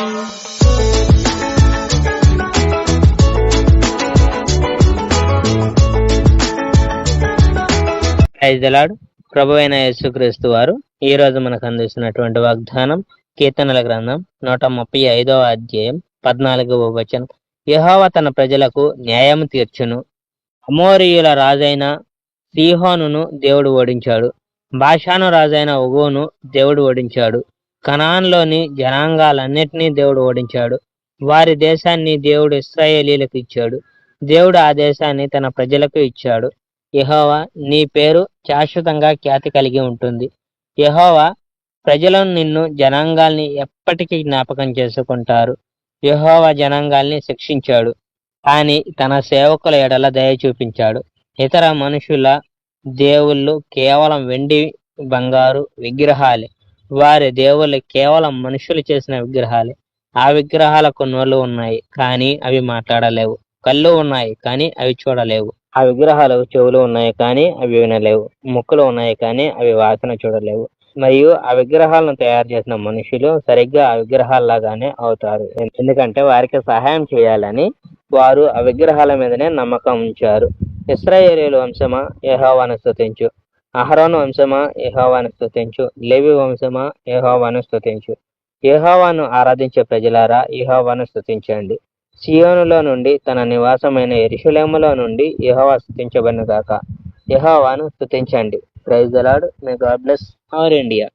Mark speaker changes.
Speaker 1: Praise the lord. ప్రభువైన యేసుక్రీస్తు వారు ఈ రోజు మనకు అందిస్తున్నటువంటి వాగ్దానం కీర్తనల గ్రంథం 135వ అధ్యాయం 14వ వచనం. యెహోవా తన ప్రజలకు న్యాయం తీర్చును. అమోరీయుల రాజైన సీహోనును దేవుడు ఓడించాడు. బాషాను రాజైన ఒగోను దేవుడు ఓడించాడు. కనాన్లోని జనాంగాలన్నిటినీ దేవుడు ఓడించాడు. వారి దేశాన్ని దేవుడు ఇశ్రాయేలీలకు ఇచ్చాడు. దేవుడు ఆ దేశాన్ని తన ప్రజలకు ఇచ్చాడు. యెహోవా నీ పేరు శాశ్వతంగా ఖ్యాతి కలిగి ఉంటుంది. యెహోవా ప్రజలను నిన్ను జనాంగాల్ని ఎప్పటికీ జ్ఞాపకం చేసుకుంటారు. యెహోవా జనాంగాల్ని శిక్షించాడు, కానీ తన సేవకుల ఎడల దయ చూపించాడు. ఇతర మనుషుల దేవుళ్ళు కేవలం వెండి బంగారు విగ్రహాలే. వారి దేవుళ్ళు కేవలం మనుషులు చేసిన విగ్రహాలే. ఆ విగ్రహాలకు నోళ్ళు ఉన్నాయి, కానీ అవి మాట్లాడలేవు. కళ్ళు ఉన్నాయి, కానీ అవి చూడలేవు. ఆ విగ్రహాలకు చెవులు ఉన్నాయి, కానీ అవి వినలేవు. ముక్కులు ఉన్నాయి, కానీ అవి వాసన చూడలేవు. మరియు ఆ విగ్రహాలను తయారు చేసిన మనుషులు సరిగ్గా ఆ విగ్రహాల్లాగానే అవుతారు. ఎందుకంటే వారికి సహాయం చేయాలని వారు ఆ విగ్రహాల మీదనే నమ్మకం ఉంచారు. ఇశ్రాయేలీయుల వంశమా, యెహోవాను స్తుతించు. అహరోను వంశమా, యెహోవాను స్తుతించు. లేవి వంశమా, యెహోవాను స్తుతించు. యెహోవాను ఆరాధించే ప్రజలారా, యెహోవాను స్తుతించండి. సియోనులో నుండి, తన నివాసమైన యెరూషలేములో నుండి యెహోవా స్తుతించబడును గాక. యెహోవాను స్తుతించండి. Praise the Lord. May God bless our India.